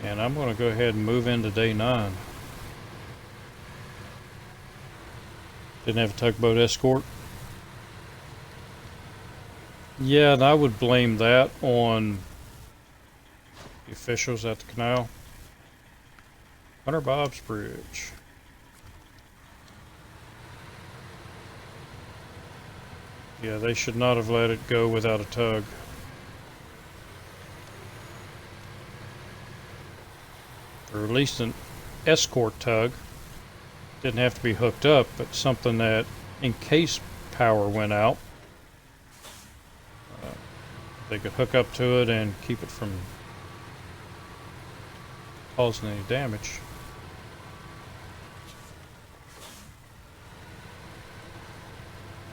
And I'm going to go ahead and move into day 9. Didn't have a tugboat escort. Yeah, and I would blame that on the officials at the canal. Hunter Bob's Bridge. Yeah, they should not have let it go without a tug. Or at least an escort tug. Didn't have to be hooked up, but something that, in case power went out, they could hook up to it and keep it from causing any damage.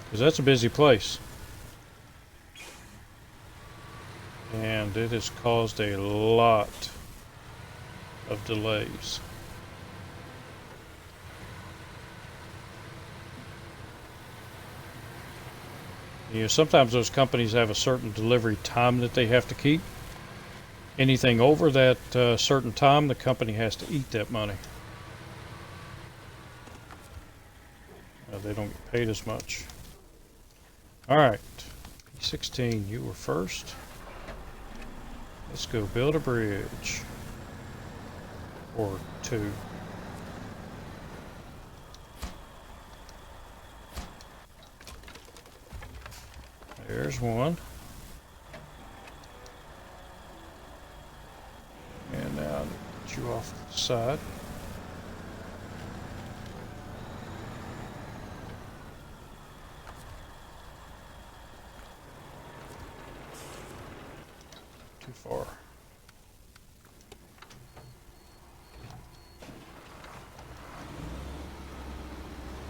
Because that's a busy place. And it has caused a lot of delays. You know, sometimes those companies have a certain delivery time that they have to keep. Anything over that certain time, the company has to eat that money. They don't get paid as much. Alright, P16, you were first. Let's go build a bridge. Or 2. There's one. And now I'll get you off to the side. Too far.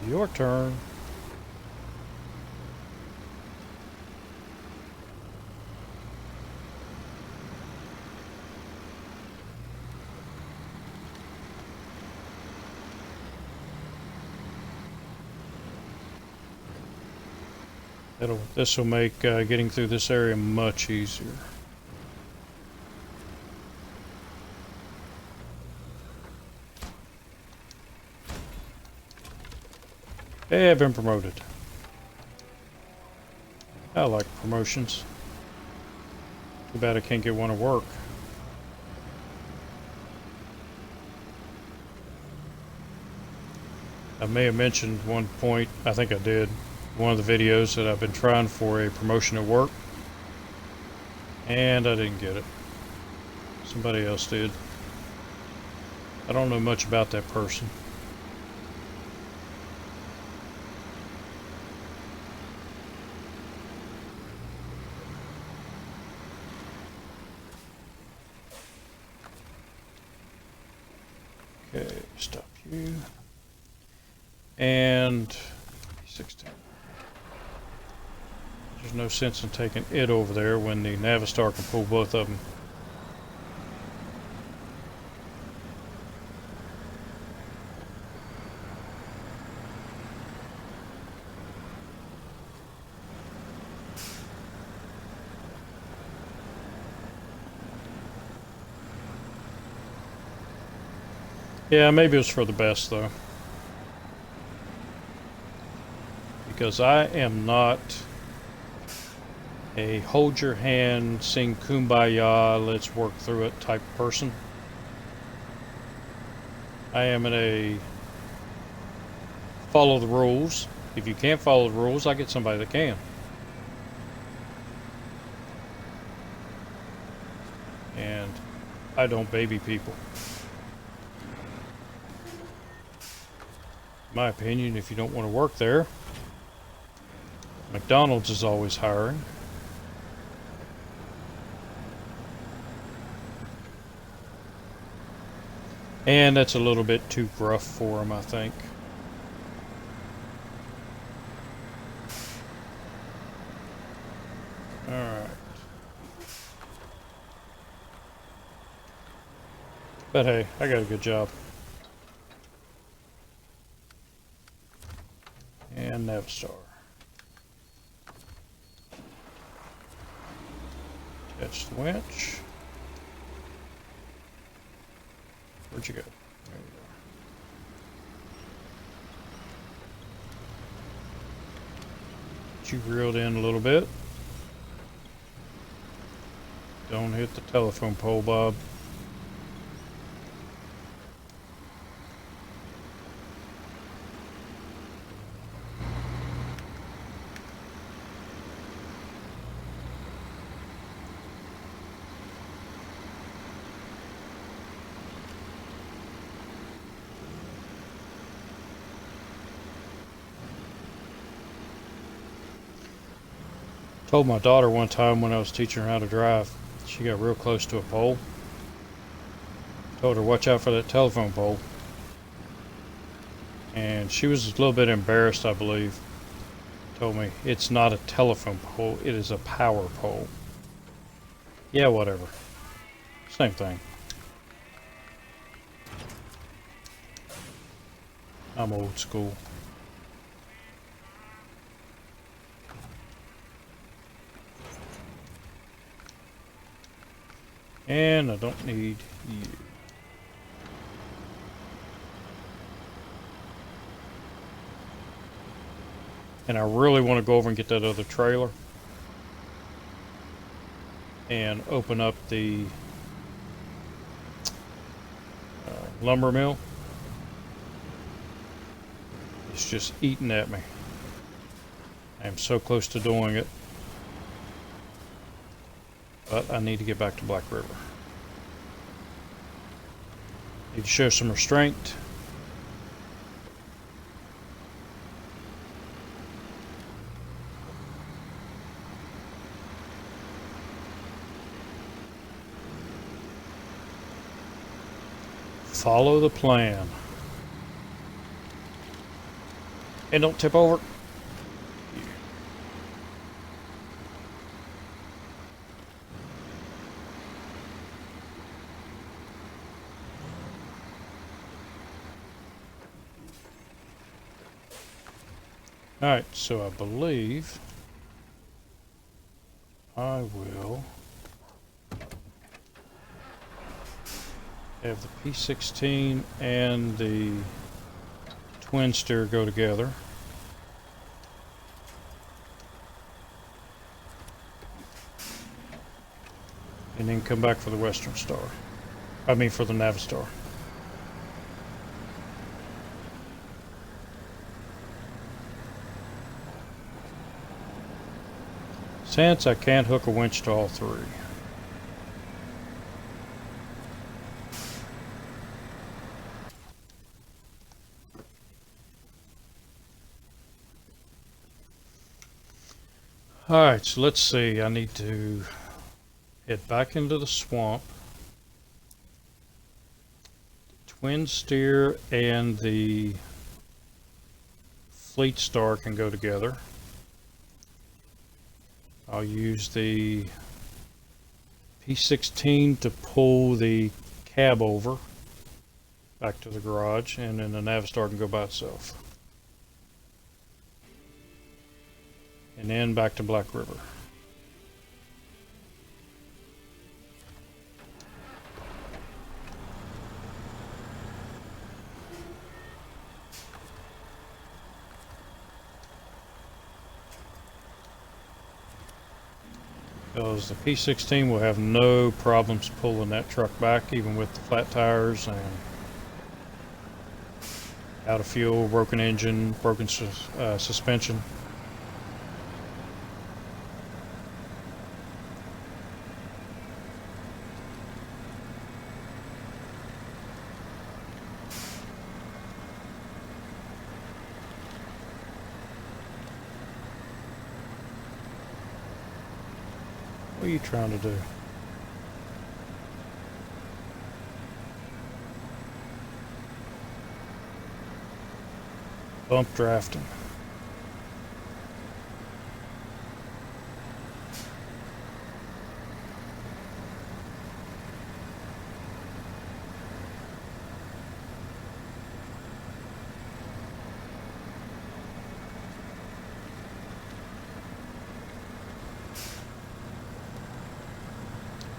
Your turn. This will make getting through this area much easier. Hey, I've been promoted. I like promotions. Too bad I can't get one at work. I may have mentioned one point, I think I did, one of the videos that I've been trying for a promotion at work, and I didn't get it. Somebody else did. I don't know much about that person. Okay, stop you. And 16. There's no sense in taking it over there when the Navistar can pull both of them. Yeah, maybe it was for the best though. Because I am not a hold your hand, sing kumbaya, let's work through it type person. I am in a follow the rules. If you can't follow the rules, I get somebody that can. And I don't baby people. In my opinion, if you don't want to work there, McDonald's is always hiring. And that's a little bit too gruff for him, I think. Alright. But hey, I got a good job. And Navistar. Catch the winch. Where'd you go? There you go. Get you reeled in a little bit. Don't hit the telephone pole, Bob. Told my daughter one time when I was teaching her how to drive, she got real close to a pole. Told her, watch out for that telephone pole. And she was a little bit embarrassed, I believe. Told me, it's not a telephone pole, it is a power pole. Yeah, whatever. Same thing. I'm old school. And I don't need you. And I really want to go over and get that other trailer and open up the lumber mill. It's just eating at me. I am so close to doing it. But I need to get back to Black River. Need to show some restraint. Follow the plan. And don't tip over. Alright, so I believe I will have the P16 and the twin steer go together. And then come back for the Western Star. I mean for the Navistar. Since I can't hook a winch to all three. Alright, so let's see. I need to head back into the swamp. Twin steer and the Fleet Star can go together. I'll use the P16 to pull the cab over back to the garage, and then the Navistar can go by itself. And then back to Black River. Because the P16 will have no problems pulling that truck back, even with the flat tires and out of fuel, broken engine, broken suspension. What are you trying to do? Bump drafting.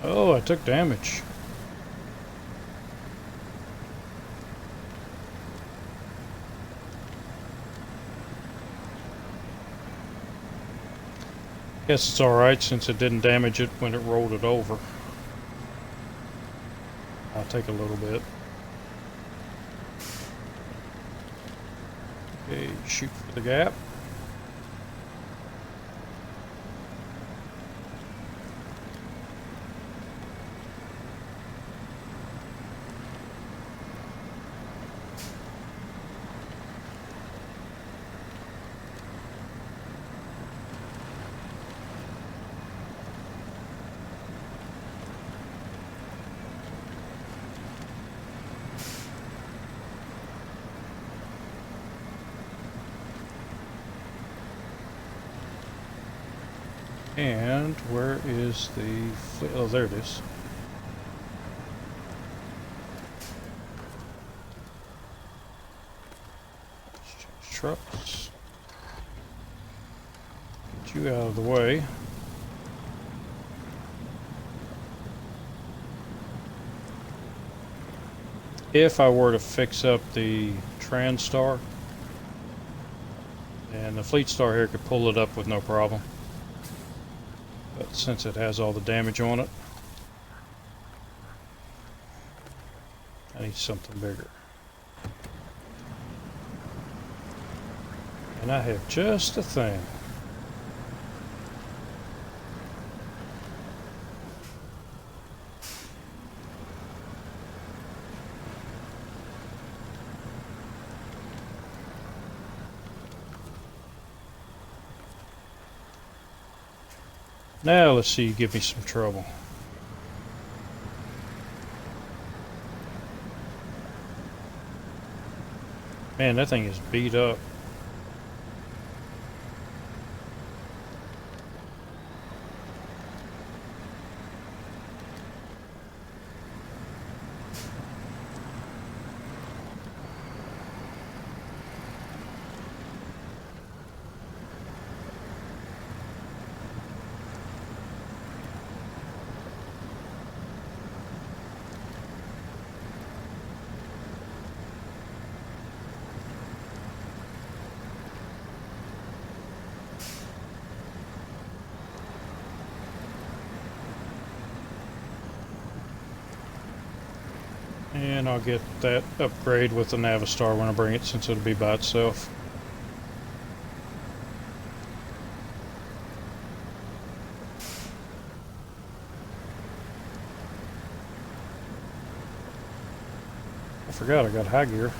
Oh, I took damage. Guess it's alright since it didn't damage it when it rolled it over. I'll take a little bit. Okay, shoot for the gap. And where is the... Oh, there it is. Let's change trucks. Get you out of the way. If I were to fix up the TranStar, and the Fleetstar here could pull it up with no problem. But since it has all the damage on it, I need something bigger. And I have just a thing. Now let's see you give me some trouble. Man, that thing is beat up. And I'll get that upgrade with the Navistar when I bring it, since it'll be by itself. I forgot I got high gear.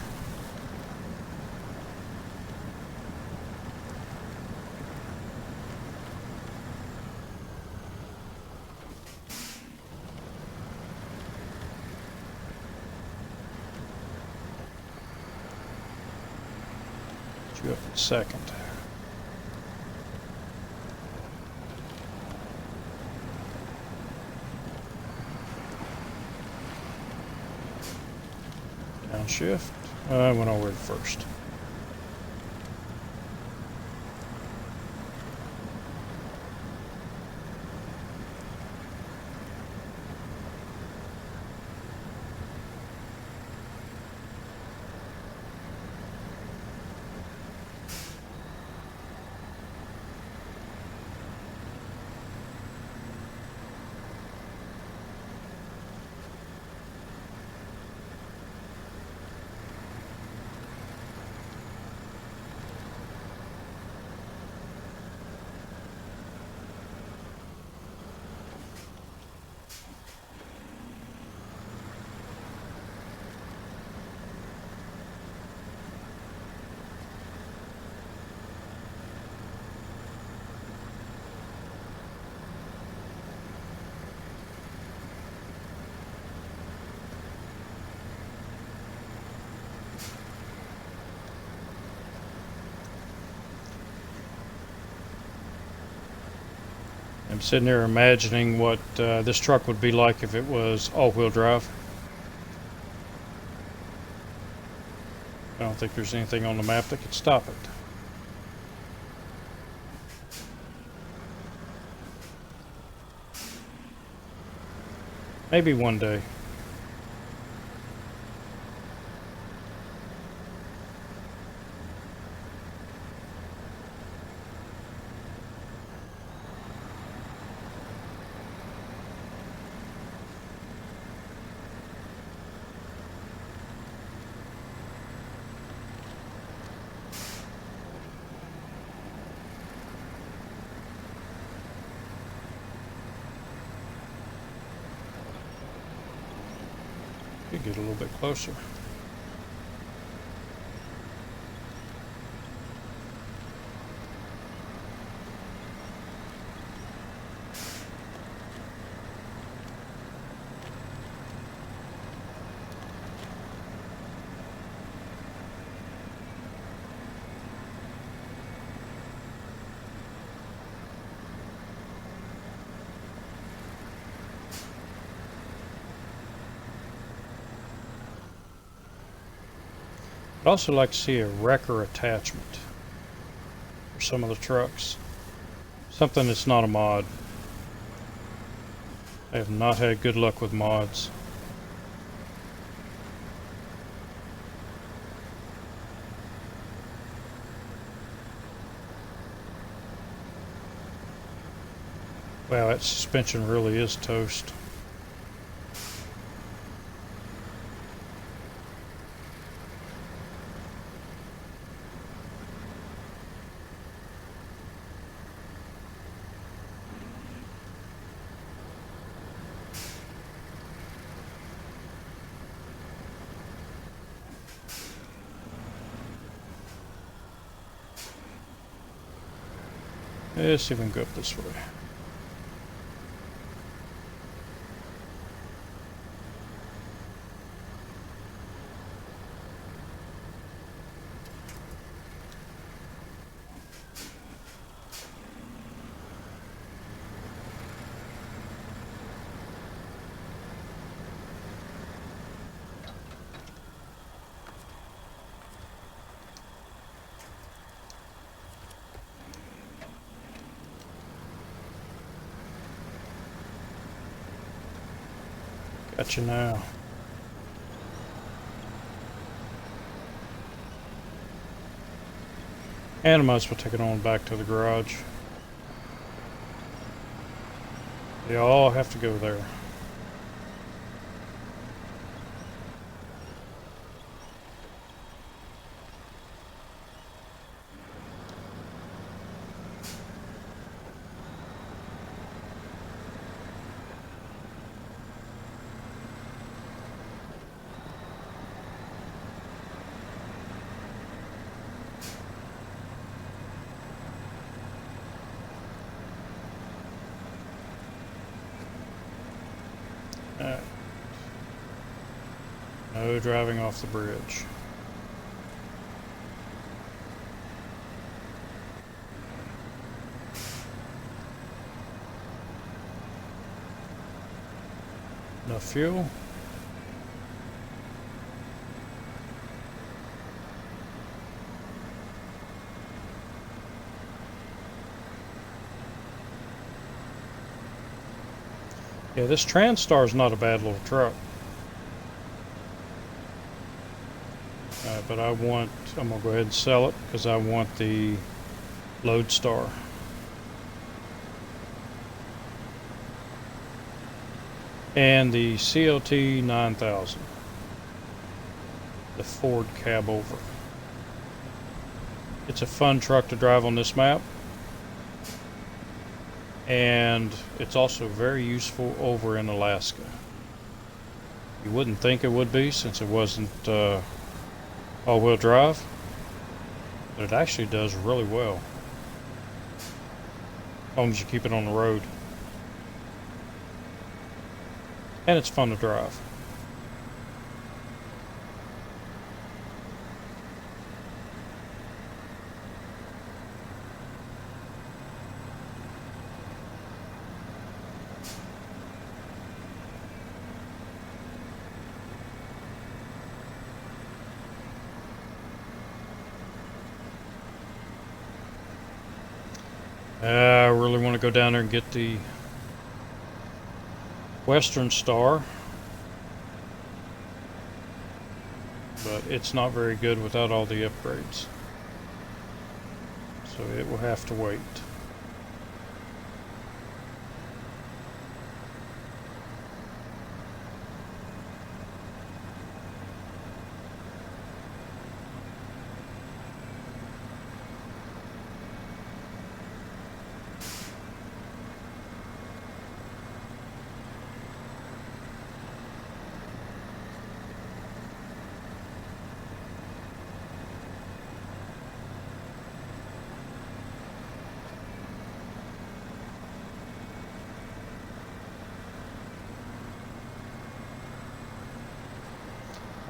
You up in second. Downshift. I went over it first. I'm sitting there imagining what this truck would be like if it was all-wheel drive. I don't think there's anything on the map that could stop it. Maybe one day. Could get a little bit closer. I'd also like to see a wrecker attachment for some of the trucks. Something that's not a mod. I have not had good luck with mods. Wow, that suspension really is toast. Let's see if we can go up this way. Gotcha now. And I might as well take it on back to the garage. They all have to go there. Alright. No driving off the bridge. Enough fuel. Yeah, this Transtar is not a bad little truck. But I'm going to go ahead and sell it because I want the Lodestar. And the CLT 9000. The Ford cab over. It's a fun truck to drive on this map. And it's also very useful over in Alaska. You wouldn't think it would be since it wasn't all-wheel drive, but it actually does really well as long as you keep it on the road. And it's fun to drive. I really want to go down there and get the Western Star, but it's not very good without all the upgrades, so it will have to wait.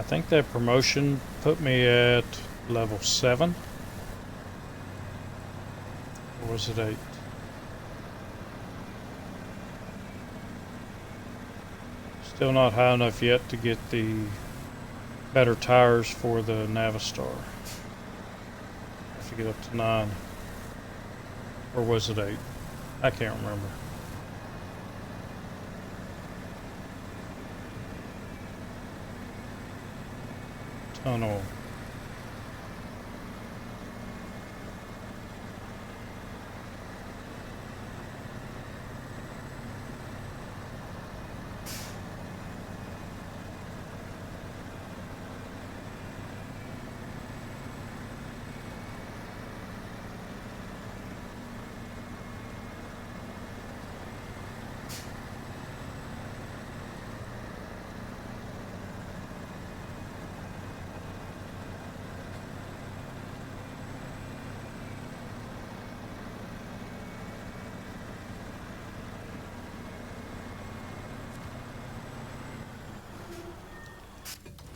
think that promotion put me at level 7. Or was it 8? Still not high enough yet to get the better tires for the Navistar. Have to get up to 9. Or was it 8? I can't remember. Tunnel.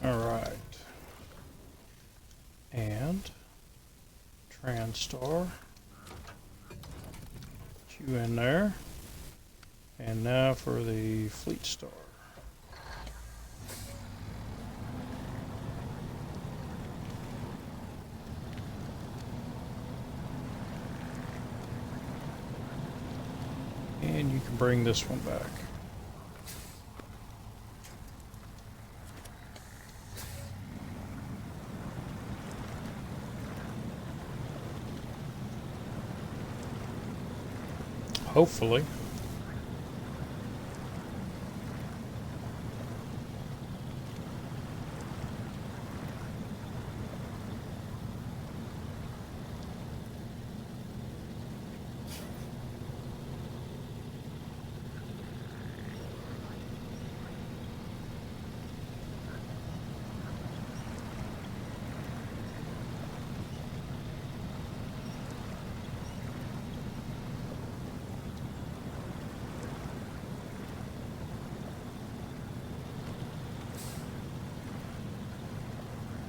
Alright. And Transtar. Put you in there. And now for the Fleet Star. And you can bring this one back. Hopefully.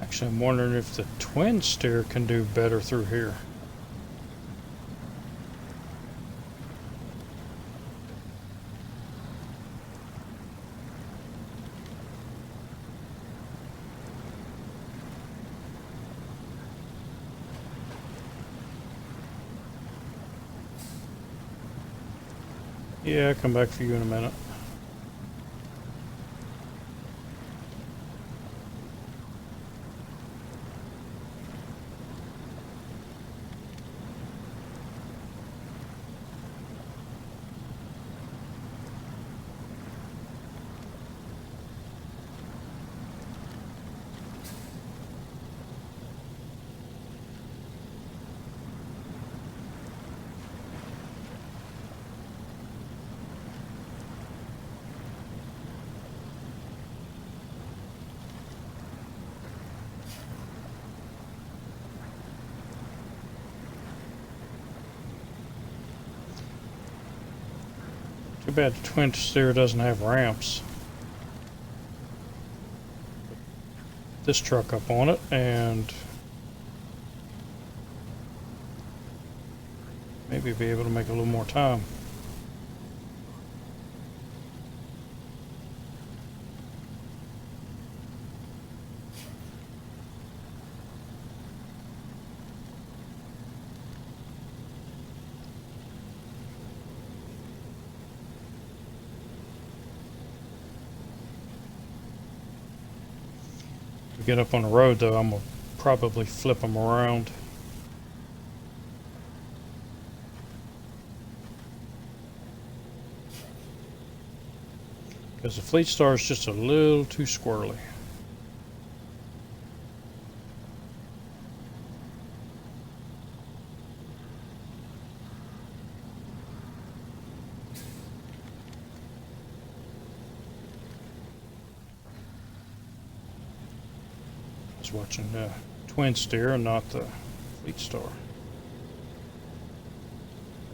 Actually, I'm wondering if the twin steer can do better through here. Yeah, I'll come back for you in a minute. Too bad the twin steer doesn't have ramps. This truck up on it and maybe be able to make a little more time. Get up on the road though, I'm gonna probably flip them around. Because the Fleet Star is just a little too squirrely. Watching the twin steer and not the Fleet Star.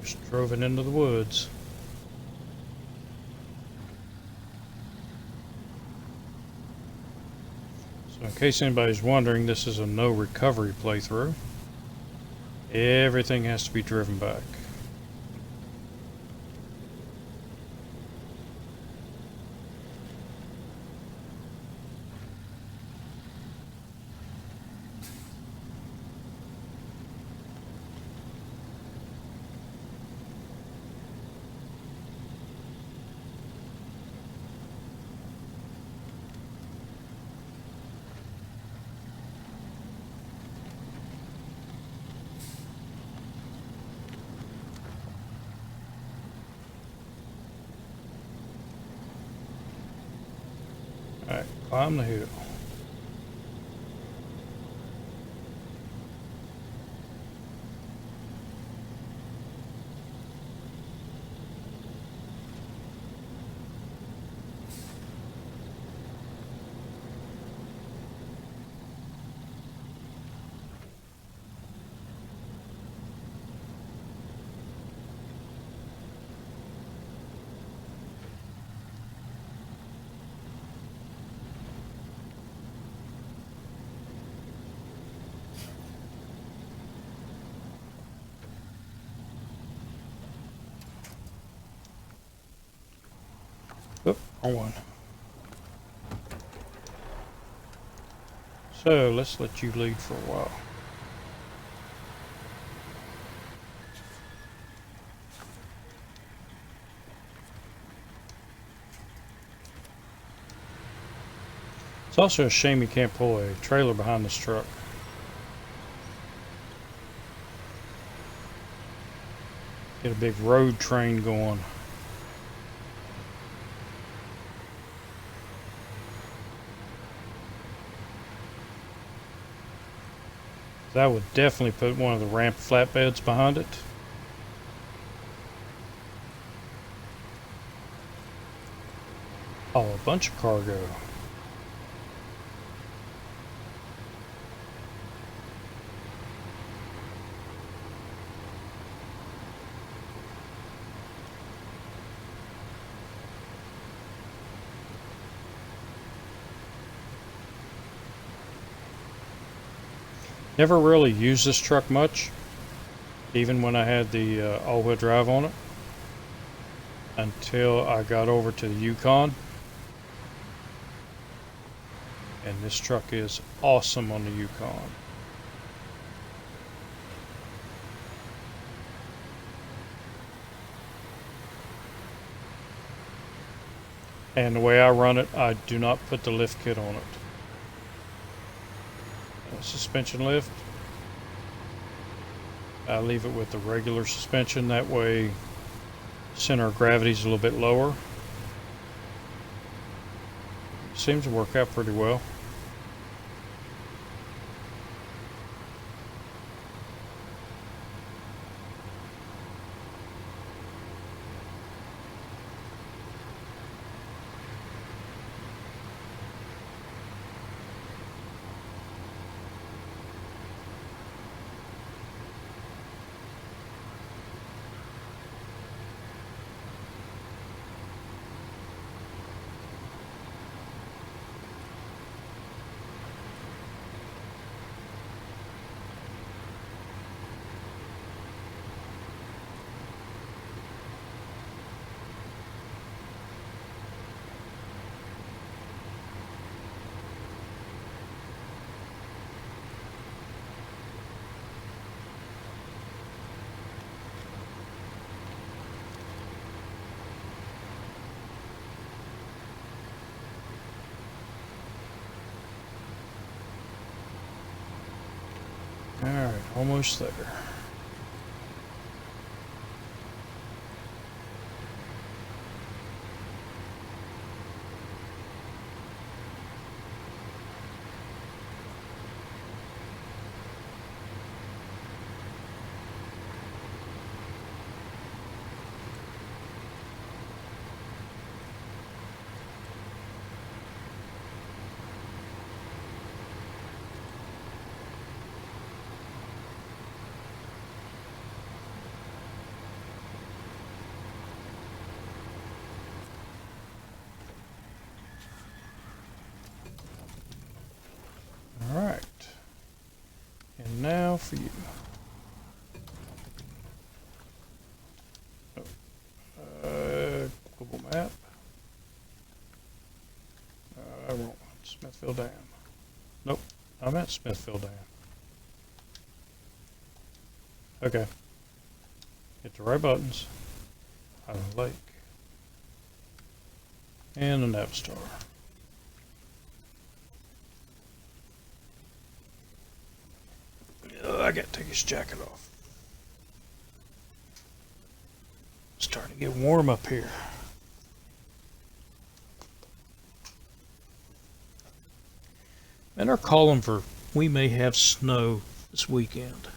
Just drove it into the woods. So in case anybody's wondering, this is a no recovery playthrough. Everything has to be driven back. Alright, climb the hill. Oop, wrong one. So let's let you lead for a while. It's also a shame you can't pull a trailer behind this truck. Get a big road train going. That would definitely put one of the ramp flatbeds behind it. Oh, a bunch of cargo. Never really used this truck much, even when I had the all-wheel drive on it, until I got over to the Yukon. And this truck is awesome on the Yukon. And the way I run it, I do not put the lift kit on it. Suspension lift, I leave it with the regular suspension. That way center of gravity is a little bit lower. Seems to work out pretty well. Alright, almost there. for you. Global map. I wrong one. Smithfield Dam. Nope, I'm at Smithfield Dam. Okay. Hit the right buttons. Island Lake. And the Navistar. I gotta take his jacket off. It's starting to get warm up here. And they're calling for, we may have snow this weekend.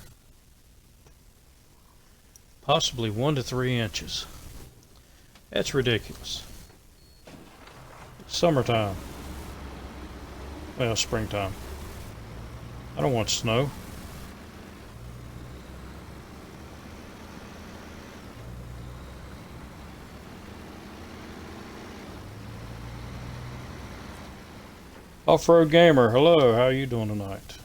Possibly 1 to 3 inches. That's ridiculous. It's summertime. Well, springtime. I don't want snow. Off-Road Gamer, hello, how are you doing tonight?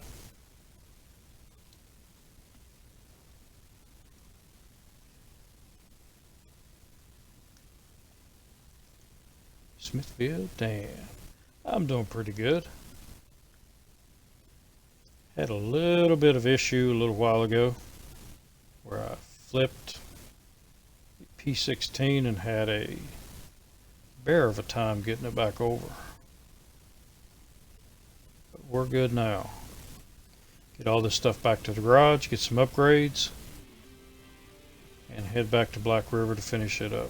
Smithfield Dam. I'm doing pretty good. Had a little bit of issue a little while ago where I flipped P16 and had a bear of a time getting it back over. We're good now. Get all this stuff back to the garage, get some upgrades, and head back to Black River to finish it up.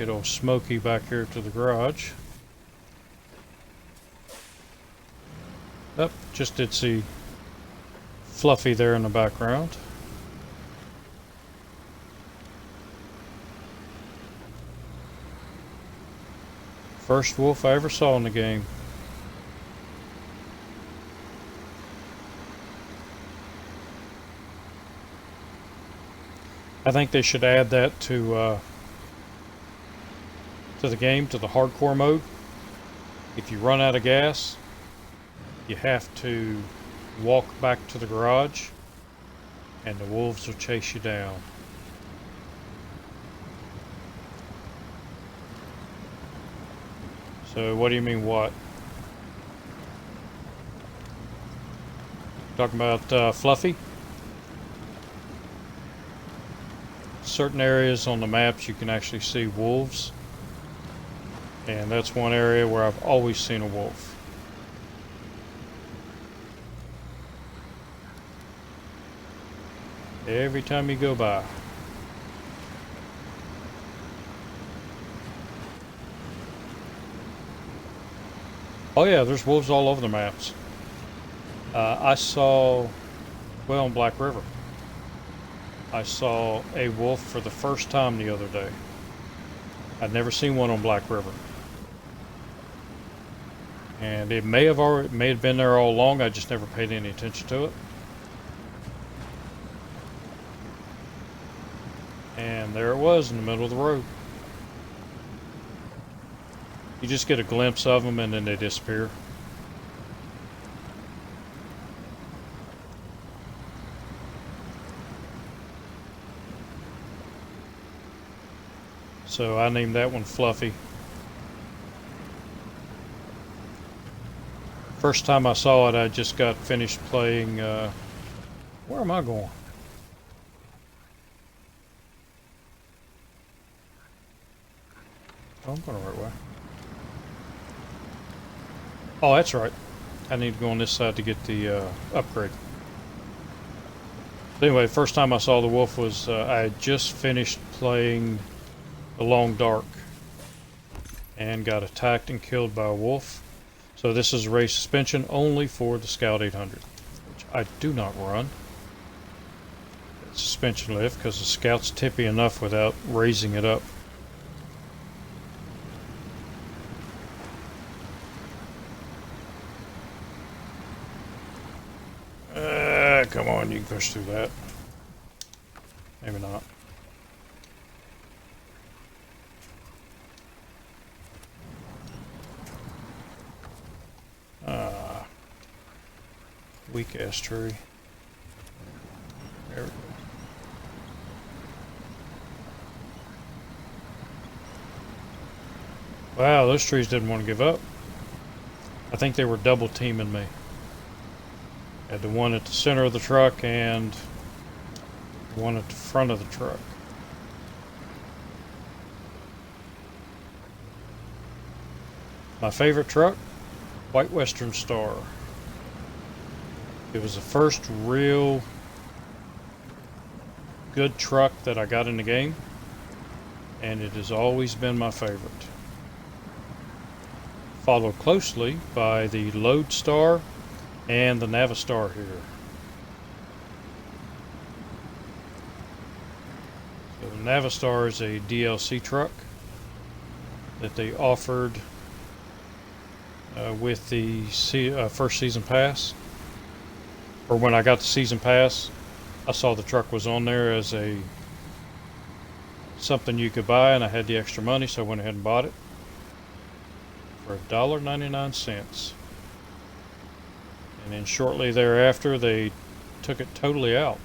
Get old Smokey back here to the garage. Just did see Fluffy there in the background. First wolf I ever saw in the game. I think they should add that to the game, to the hardcore mode. If you run out of gas, you have to walk back to the garage and the wolves will chase you down. So what do you mean what? Talking about Fluffy? Certain areas on the maps you can actually see wolves, and that's one area where I've always seen a wolf. Every time you go by. Oh yeah, there's wolves all over the maps. I saw, well, on Black River, I saw a wolf for the first time the other day. I'd never seen one on Black River. And it may have been there all along, I just never paid any attention to it. And there it was in the middle of the road. You just get a glimpse of them and then they disappear. So I named that one Fluffy. First time I saw it, I just got finished playing, where am I going? Oh, I'm going the right way. Oh, that's right. I need to go on this side to get the upgrade. Anyway, first time I saw the wolf was I had just finished playing The Long Dark and got attacked and killed by a wolf. So this is a race suspension only for the Scout 800, which I do not run. Suspension lift because the Scout's tippy enough without raising it up. Come on, you can push through that. Maybe not. Weak ass tree. There we go. Wow, those trees didn't want to give up. I think they were double teaming me. Had the one at the center of the truck and the one at the front of the truck. My favorite truck, White Western Star. It was the first real good truck that I got in the game, and it has always been my favorite. Followed closely by the Lodestar and the Navistar here. So the Navistar is a DLC truck that they offered with the first season pass. Or when I got the season pass, I saw the truck was on there as something you could buy, and I had the extra money, so I went ahead and bought it for $1.99. And then shortly thereafter, they took it totally out.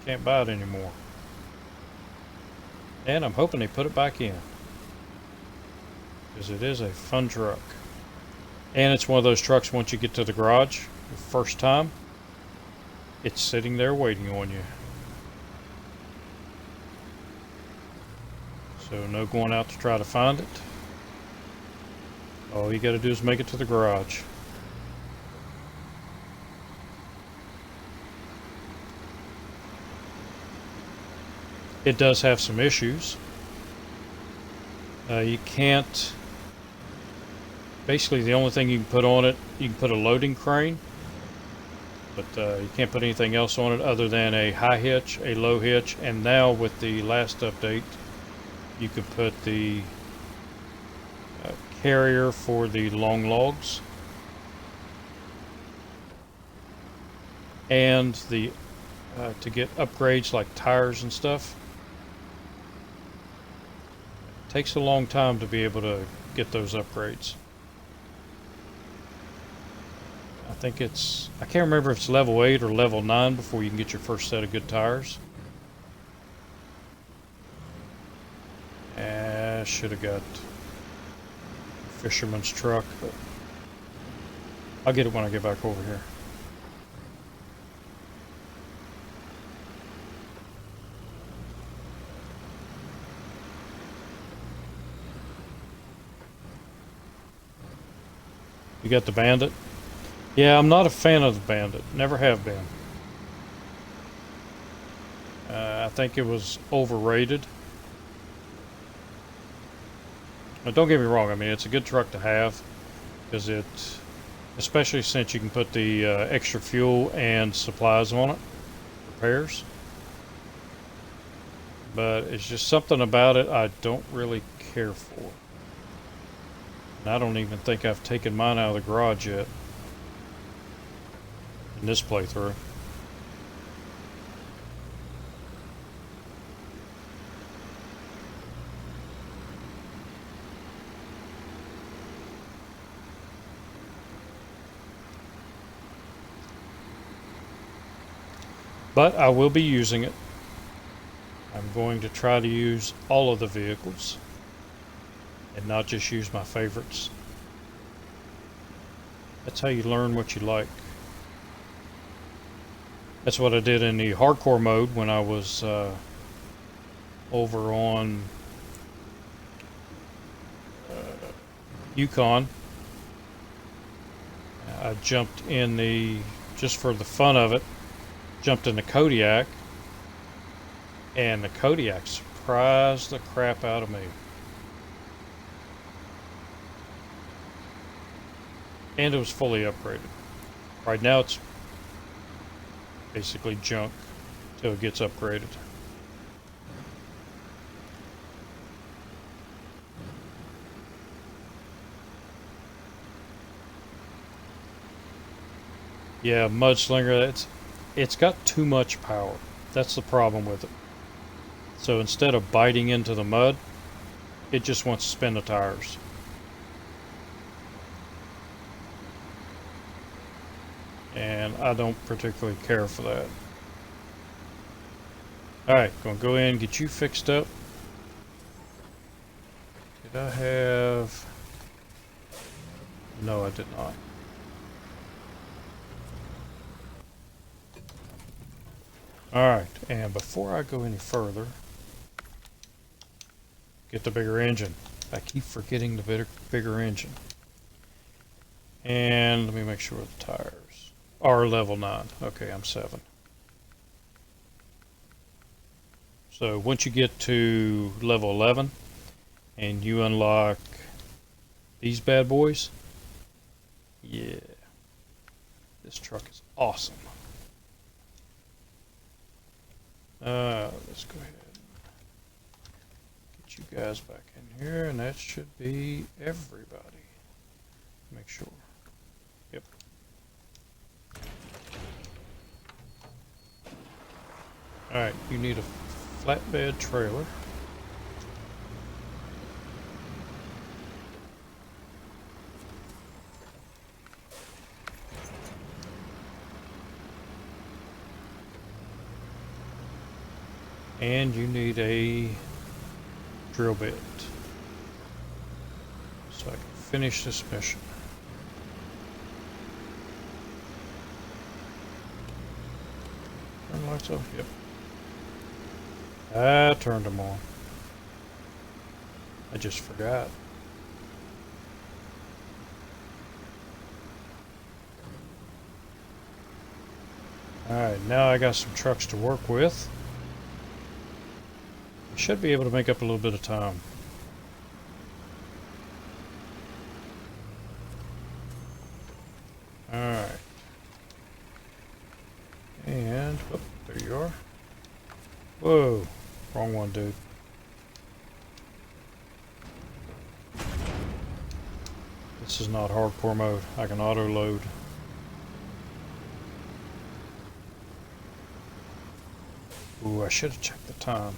Can't buy it anymore. And I'm hoping they put it back in, because it is a fun truck. And it's one of those trucks, once you get to the garage the first time, it's sitting there waiting on you. So no going out to try to find it. All you got to do is make it to the garage. It does have some issues. You can't... Basically, the only thing you can put on it, you can put a loading crane, but you can't put anything else on it other than a high hitch, a low hitch, and now with the last update, you can put the carrier for the long logs, and the to get upgrades like tires and stuff. It takes a long time to be able to get those upgrades. I think I can't remember if it's level 8 or level 9 before you can get your first set of good tires. Should have got fisherman's truck, but I'll get it when I get back over here. You got the Bandit? Yeah, I'm not a fan of the Bandit. Never have been. I think it was overrated. Now, don't get me wrong. I mean, it's a good truck to have, because especially since you can put the extra fuel and supplies on it, repairs. But it's just something about it I don't really care for. And I don't even think I've taken mine out of the garage yet in this playthrough. But I will be using it. I'm going to try to use all of the vehicles and not just use my favorites. That's how you learn what you like. That's what I did in the hardcore mode when I was over on Yukon. I jumped in just for the fun of it, jumped in the Kodiak, and the Kodiak surprised the crap out of me. And it was fully upgraded. Right now it's basically junk till it gets upgraded. Yeah, Mudslinger, it's got too much power. That's the problem with it. So instead of biting into the mud, it just wants to spin the tires. And I don't particularly care for that. Alright, gonna go in and get you fixed up. Did I have... No, I did not. Alright, and before I go any further, get the bigger engine. I keep forgetting the bigger engine. And let me make sure the tires are level 9. Okay, I'm 7. So once you get to level 11 and you unlock these bad boys, yeah, this truck is awesome. Let's go ahead and get you guys back in here, and that should be everybody. Make sure. Yep. Alright, you need a flatbed trailer. And you need a drill bit so I can finish this mission. Turn lights off? Yep. I turned them on. I just forgot. Alright, now I got some trucks to work with. I should be able to make up a little bit of time. Alright. And, oh, there you are. Whoa, wrong one, dude. This is not hardcore mode. I can auto load. Ooh, I should have checked the time.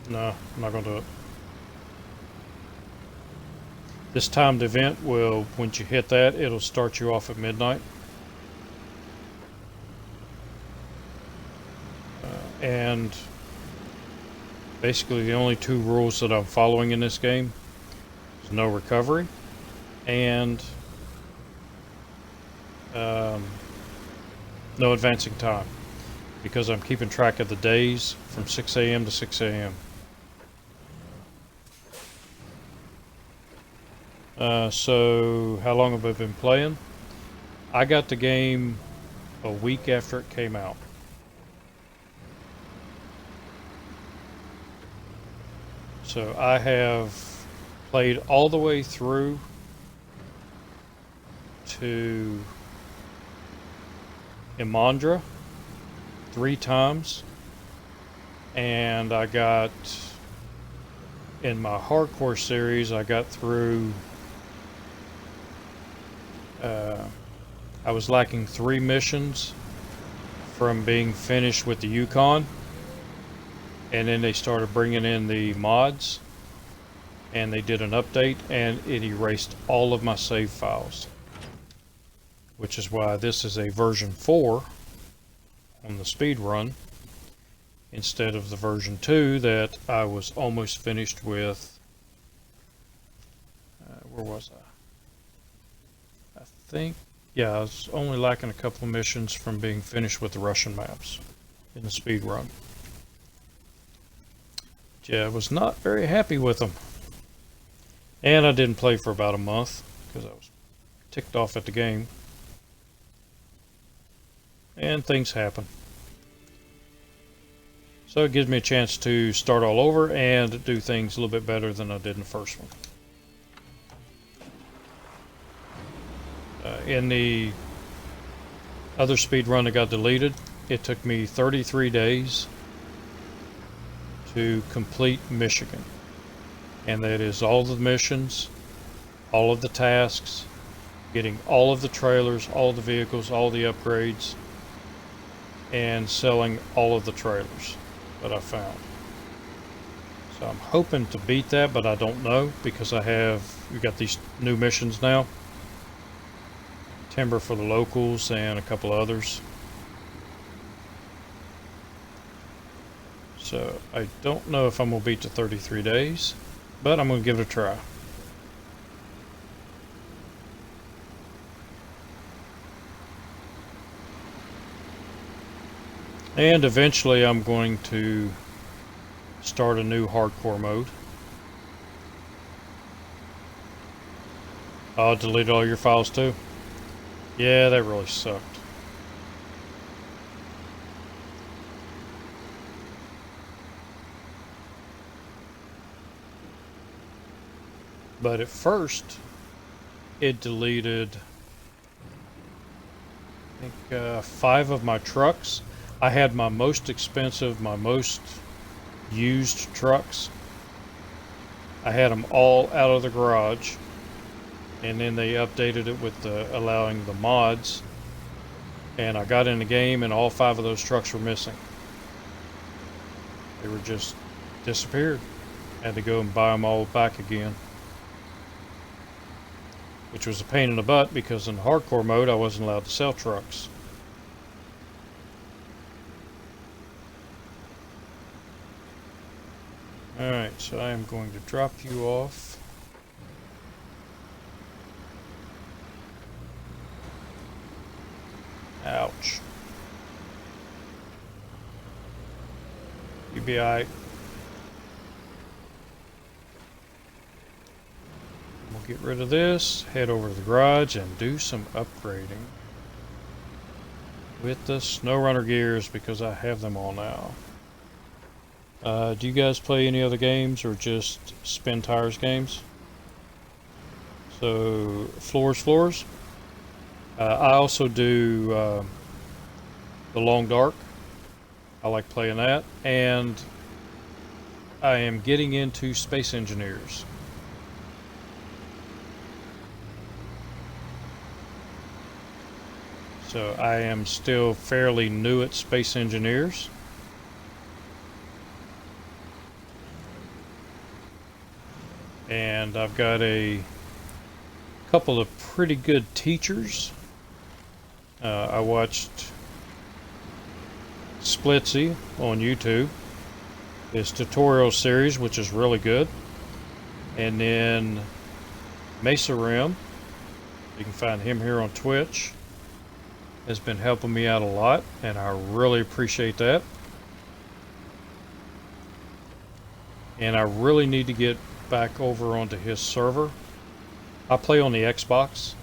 No, I'm not gonna do it. This timed event will, once you hit that, it'll start you off at midnight. And basically the only two rules that I'm following in this game is no recovery and no advancing time, because I'm keeping track of the days from 6 a.m. to 6 a.m. So how long have I been playing? I got the game a week after it came out. So I have played all the way through to Imandra 3 times, and I got, in my hardcore series, I got through, I was lacking 3 missions from being finished with the Yukon, and then they started bringing in the mods, and they did an update, and it erased all of my save files, which is why this is a version 4 on the speed run instead of the version 2 that I was almost finished with. Where was I think, yeah, I was only lacking a couple of missions from being finished with the Russian maps in the speed run. Yeah, I was not very happy with them. And I didn't play for about a month because I was ticked off at the game. And things happen. So it gives me a chance to start all over and do things a little bit better than I did in the first one. In the other speed run that got deleted, it took me 33 days to complete Michigan. And that is all the missions, all of the tasks, getting all of the trailers, all the vehicles, all the upgrades. and selling all of the trailers that I found. So I'm hoping to beat that, but I don't know because we've got these new missions now. Timber for the locals and a couple of others. So I don't know if I'm going to beat the 33 days, but I'm going to give it a try. And eventually I'm going to start a new hardcore mode. I'll delete all your files too. Yeah, that really sucked. But at first, it deleted, I think, 5 of my trucks. I had my most expensive, my most used trucks. I had them all out of the garage, and then they updated it with allowing the mods. And I got in the game, and all 5 of those trucks were missing. They were just disappeared. I had to go and buy them all back again, which was a pain in the butt because in hardcore mode I wasn't allowed to sell trucks. Alright, so I am going to drop you off. Ouch. You be alright. We'll get rid of this, head over to the garage and do some upgrading with the SnowRunner gears because I have them all now. Do you guys play any other games or just spin tires games? So floors. I also do the Long Dark. I like playing that, and I am getting into Space Engineers. So I am still fairly new at Space Engineers. And I've got a couple of pretty good teachers. I watched Splitsy on YouTube, his tutorial series, which is really good. And then Mesa Rim, you can find him here on Twitch, has been helping me out a lot, and I really appreciate that. And I really need to get back over onto his server. I play on the Xbox,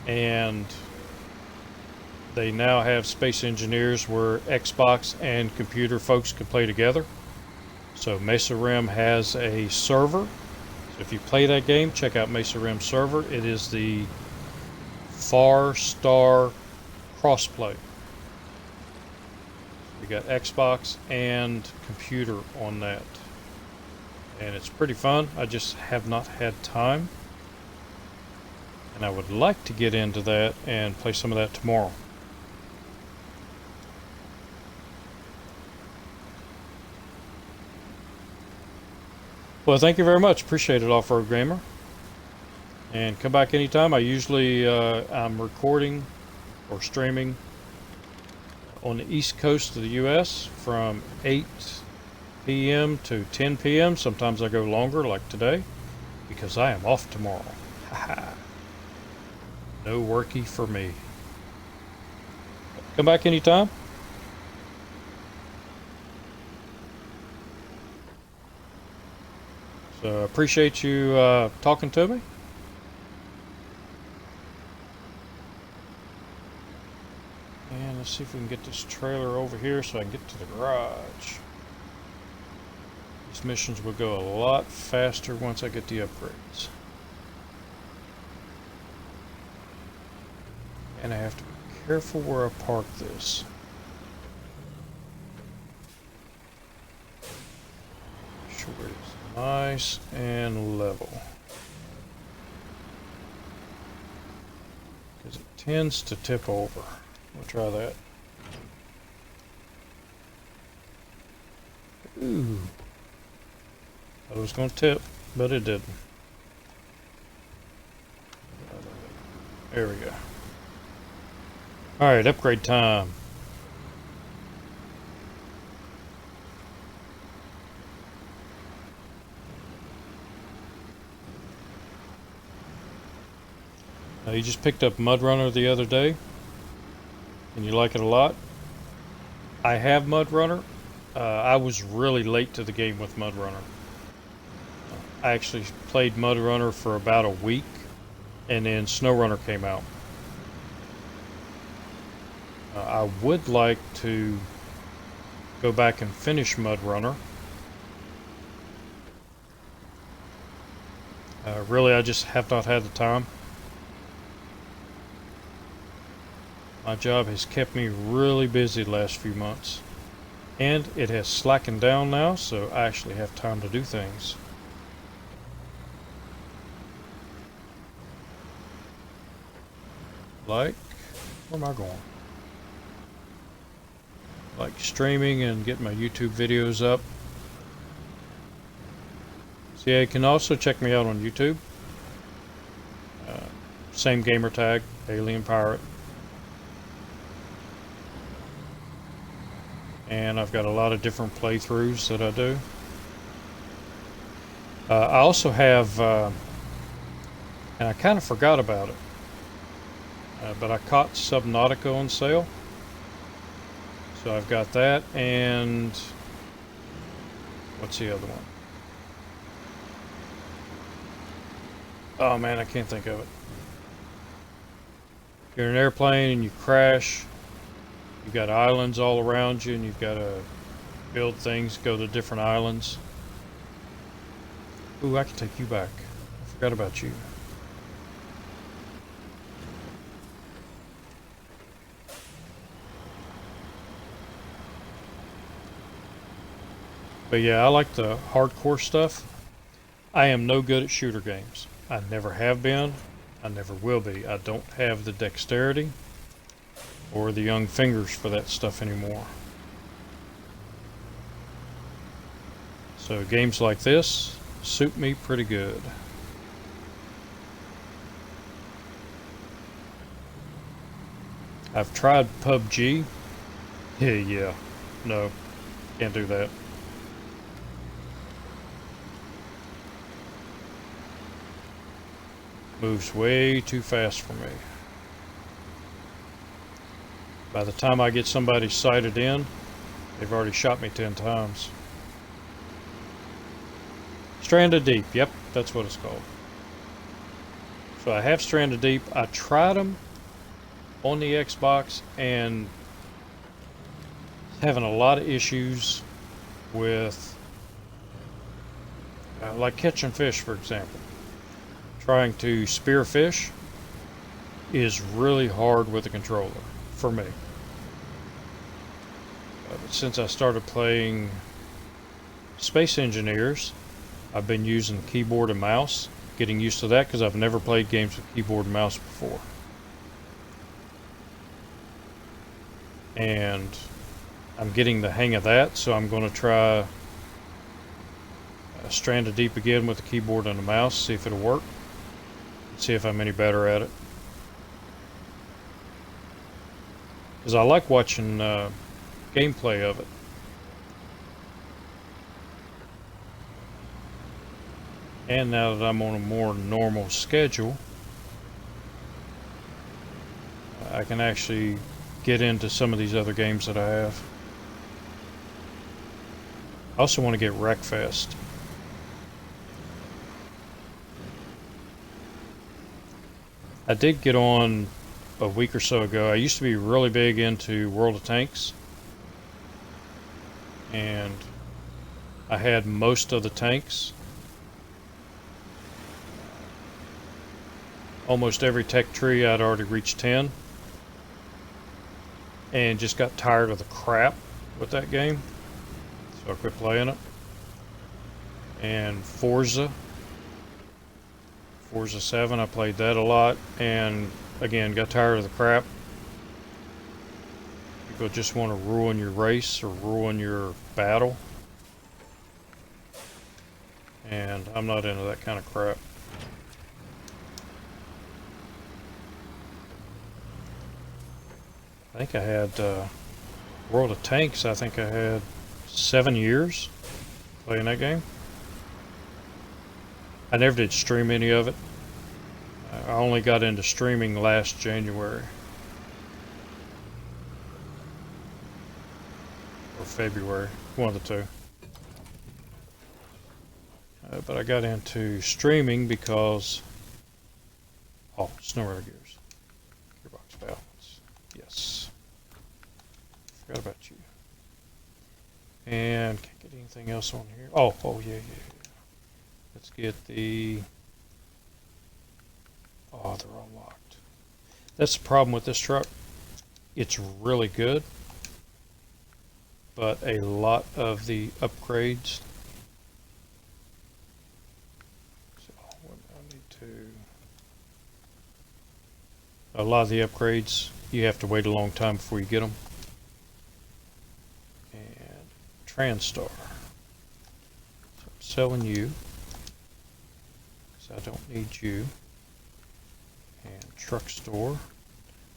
and they now have Space Engineers where Xbox and computer folks can play together. So Mesa Rim has a server. So if you play that game, check out Mesa Rim's server. It is the Far Star crossplay. You got Xbox and computer on that. And it's pretty fun. I just have not had time. And I would like to get into that and play some of that tomorrow. Well, thank you very much. Appreciate it, Off-Road Gamer. And come back anytime. I usually, I'm recording or streaming on the East Coast of the U.S. from 8 p.m. to 10 p.m. Sometimes I go longer, like today, because I am off tomorrow. Haha. No worky for me. Come back anytime. So I appreciate you talking to me. And let's see if we can get this trailer over here so I can get to the garage. These missions will go a lot faster once I get the upgrades. And I have to be careful where I park this. Make sure it's nice and level. Because it tends to tip over. We'll try that. Ooh. I was going to tip, but it didn't. There we go. Alright, upgrade time. You just picked up MudRunner the other day, and you like it a lot. I have MudRunner. I was really late to the game with MudRunner. I actually played MudRunner for about a week, and then SnowRunner came out. I would like to go back and finish MudRunner. Really, I just have not had the time. My job has kept me really busy the last few months. And it has slackened down now, so I actually have time to do things. Like, where am I going? Like streaming and getting my YouTube videos up. So yeah, you can also check me out on YouTube. Same gamer tag, Alien Pirate. And I've got a lot of different playthroughs that I do. I also have, and I kind of forgot about it, but I caught Subnautica on sale. So I've got that, and what's the other one? Oh man, I can't think of it. You're in an airplane and you crash. You've got islands all around you, and you've got to build things, go to different islands. Ooh, I can take you back. I forgot about you. But yeah, I like the hardcore stuff. I am no good at shooter games. I never have been. I never will be. I don't have the dexterity or the young fingers for that stuff anymore. So games like this suit me pretty good. I've tried PUBG. Yeah, no, can't do that. Moves way too fast for me. By the time I get somebody sighted in, they've already shot me 10 times. Stranded Deep, yep, that's what it's called. So I have Stranded Deep. I tried them on the Xbox and having a lot of issues with, like catching fish, for example. Trying to spear fish is really hard with a controller, for me. But since I started playing Space Engineers, I've been using keyboard and mouse, getting used to that because I've never played games with keyboard and mouse before. And I'm getting the hang of that, so I'm going to try Stranded Deep again with the keyboard and the mouse, see if it'll work. See if I'm any better at it. Because I like watching gameplay of it. And now that I'm on a more normal schedule, I can actually get into some of these other games that I have. I also want to get Wreckfest. I did get on a week or so ago. I used to be really big into World of Tanks, and I had most of the tanks. Almost every tech tree I'd already reached 10, and just got tired of the crap with that game, so I quit playing it. And Forza 7, I played that a lot, and again got tired of the crap. People just want to ruin your race or ruin your battle. and I'm not into that kind of crap. I think I had World of Tanks. I think I had 7 years playing that game. I never did stream any of it. I only got into streaming last January. Or February, one of the two. But I got into streaming because... Oh, SnowRunner gears. Gearbox balance. Yes. Forgot about you. And can't get anything else on here. Oh, yeah. Let's get the... Oh, they're all locked. That's the problem with this truck. It's really good, but a lot of the upgrades... So, I need to... A lot of the upgrades, you have to wait a long time before you get them. And Transtar. So I'm selling you, because I don't need you. And Truck Store,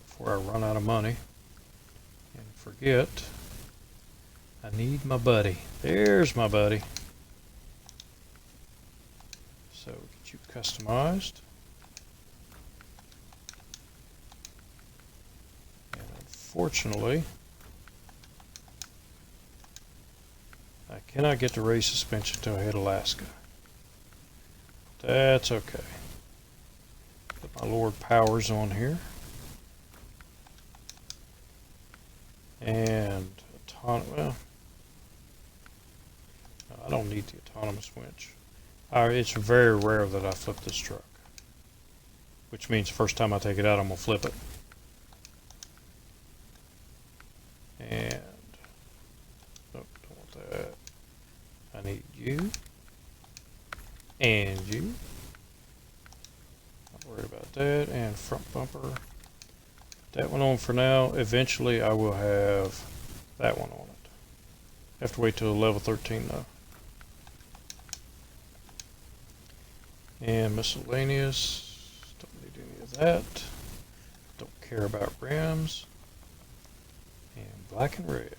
before I run out of money. And forget, I need my buddy. There's my buddy. So get you customized. And unfortunately, I cannot get the race suspension until I hit Alaska. That's okay. Put my Lord Powers on here. And well, I don't need the autonomous winch. It's very rare that I flip this truck, which means the first time I take it out, I'm gonna flip it. And nope, don't want that. I need you and you. Not worried about that. And front bumper. That one on for now. Eventually I will have that one on it. Have to wait till level 13 though. And miscellaneous. Don't need any of that. Don't care about rims. And black and red.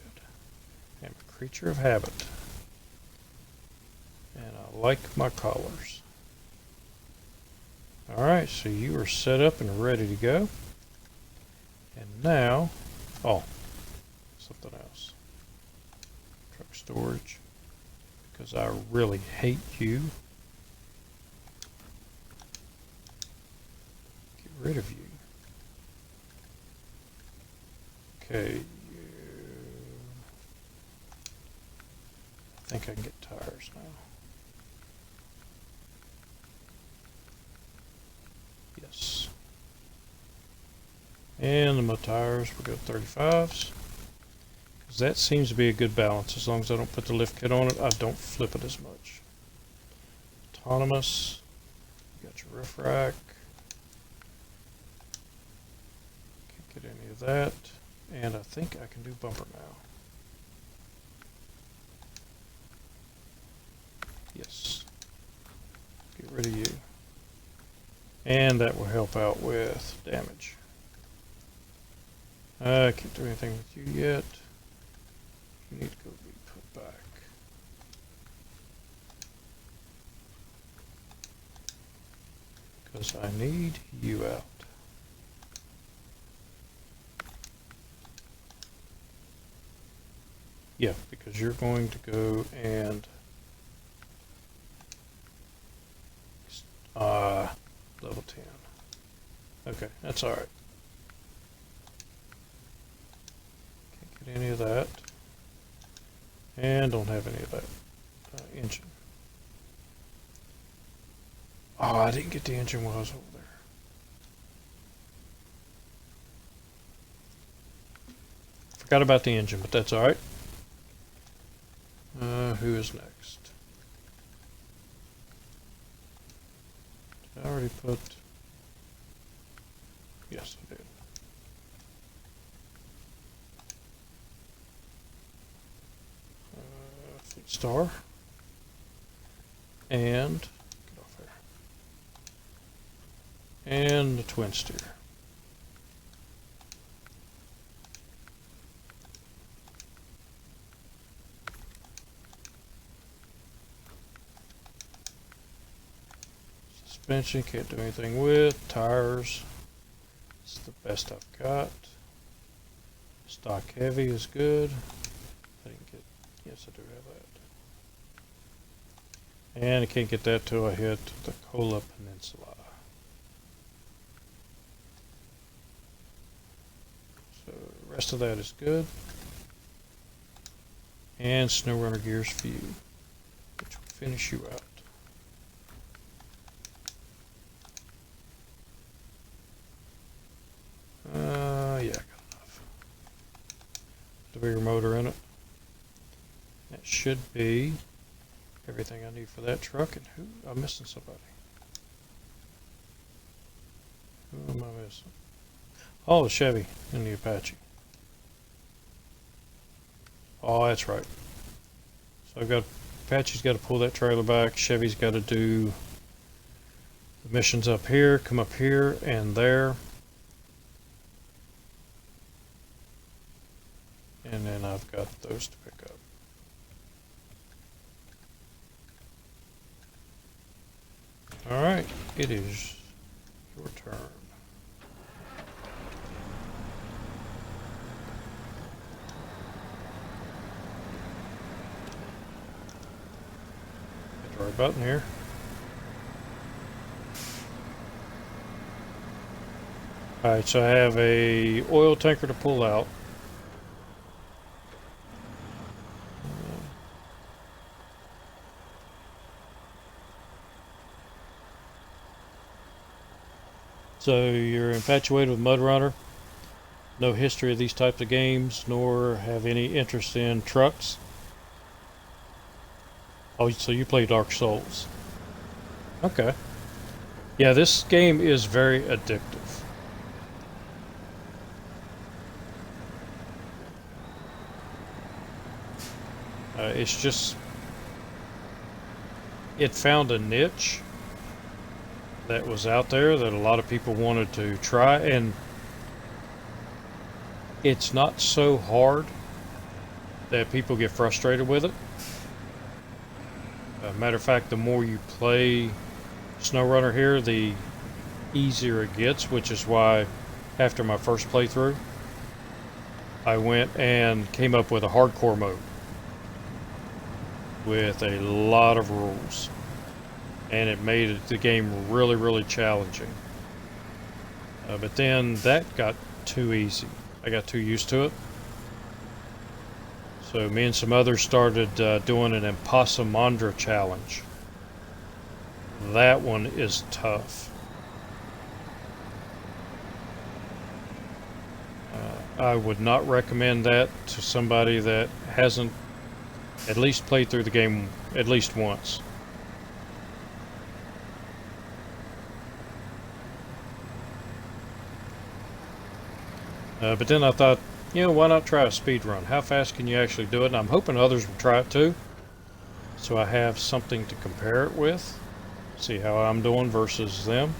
I'm a creature of habit. And I like my collars. Alright, so you are set up and ready to go. And now, oh, something else. Truck storage. Because I really hate you. Get rid of you. Okay, I think I can get tires now. Yes. And my tires, we'll go 35s. Because that seems to be a good balance. As long as I don't put the lift kit on it, I don't flip it as much. Autonomous. You got your roof rack. Can't get any of that. And I think I can do bumper now. Yes. Get rid of you. And that will help out with damage. I can't do anything with you yet. You need to go be put back. Because I need you out. Yeah, because you're going to go and level 10. Okay, that's alright. Can't get any of that. And don't have any of that engine. Oh, I didn't get the engine while I was over there. Forgot about the engine, but that's alright. Who is next? Did I already put... Yes, I did. Fleet Star. And get off there. And the twin steer. Suspension, can't do anything with. Tires, it's the best I've got. Stock heavy is good. I didn't get, yes I do have that. And I can't get that till I hit the Kola Peninsula. So the rest of that is good. And SnowRunner gears few, which will finish you out. Yeah, I got enough. The bigger motor in it. That should be everything I need for that truck. And who? I'm missing somebody. Who am I missing? Oh, the Chevy and the Apache. Oh, that's right. So I've got Apache's got to pull that trailer back. Chevy's got to do the missions up here, come up here and there. And then I've got those to pick up. All right, it is your turn. Hit the right button here. All right, so I have a oil tanker to pull out. So you're infatuated with Mud Runner, no history of these types of games, nor have any interest in trucks. Oh, so you play Dark Souls. Okay. Yeah, this game is very addictive. It's just, it found a niche that was out there that a lot of people wanted to try, and it's not so hard that people get frustrated with it. Matter of fact, the more you play SnowRunner here, the easier it gets, which is why after my first playthrough I went and came up with a hardcore mode with a lot of rules. And it made the game really, really challenging. But then that got too easy. I got too used to it. So me and some others started doing an Impossimandra challenge. That one is tough. I would not recommend that to somebody that hasn't at least played through the game at least once. But then I thought, you know, why not try a speed run? How fast can you actually do it? And I'm hoping others will try it too. So I have something to compare it with. See how I'm doing versus them.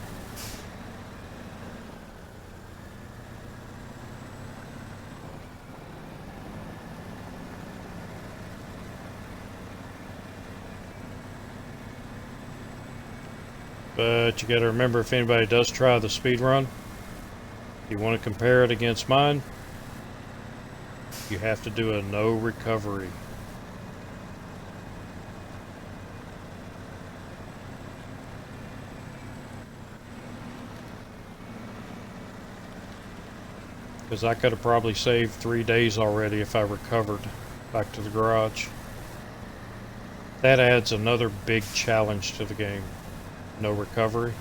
But you got to remember, if anybody does try the speed run, you want to compare it against mine, you have to do a no recovery. Because I could have probably saved 3 days already if I recovered back to the garage. That adds another big challenge to the game. No recovery.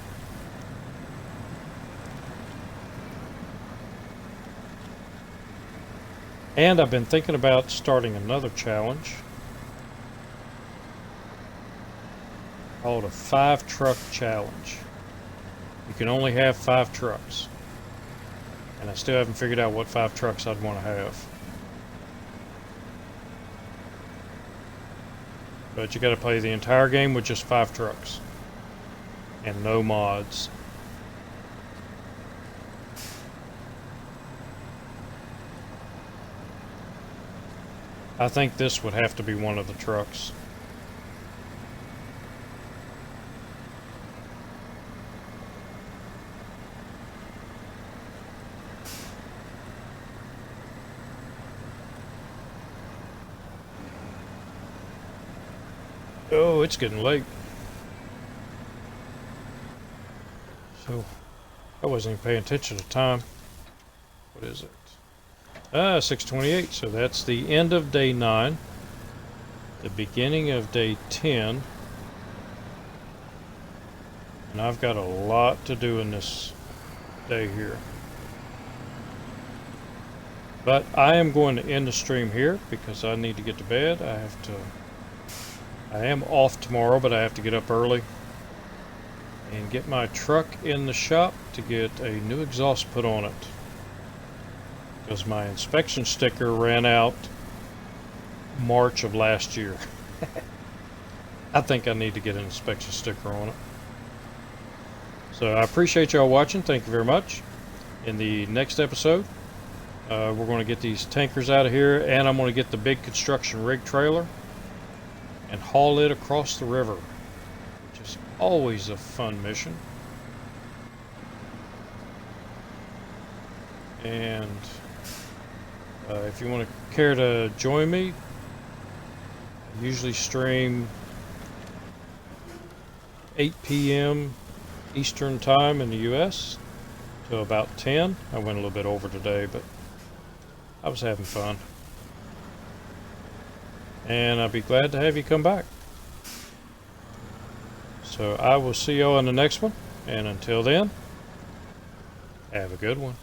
And I've been thinking about starting another challenge called a 5-truck challenge. You can only have 5 trucks. And I still haven't figured out what 5 trucks I'd want to have. But you got to play the entire game with just 5 trucks and no mods. I think this would have to be one of the trucks. Oh, it's getting late. So, I wasn't even paying attention to time. What is it? 6:28. So that's the end of day 9. The beginning of day 10. And I've got a lot to do in this day here. But I am going to end the stream here because I need to get to bed. I am off tomorrow, but I have to get up early and get my truck in the shop to get a new exhaust put on it, because my inspection sticker ran out March of last year. I think I need to get an inspection sticker on it. So I appreciate y'all watching. Thank you very much. In the next episode, we're going to get these tankers out of here, and I'm going to get the big construction rig trailer and haul it across the river, which is always a fun mission. And if you want to care to join me, I usually stream 8 p.m. Eastern time in the US to about 10. I went a little bit over today, but I was having fun. And I'd be glad to have you come back. So I will see you all in the next one. And until then, have a good one.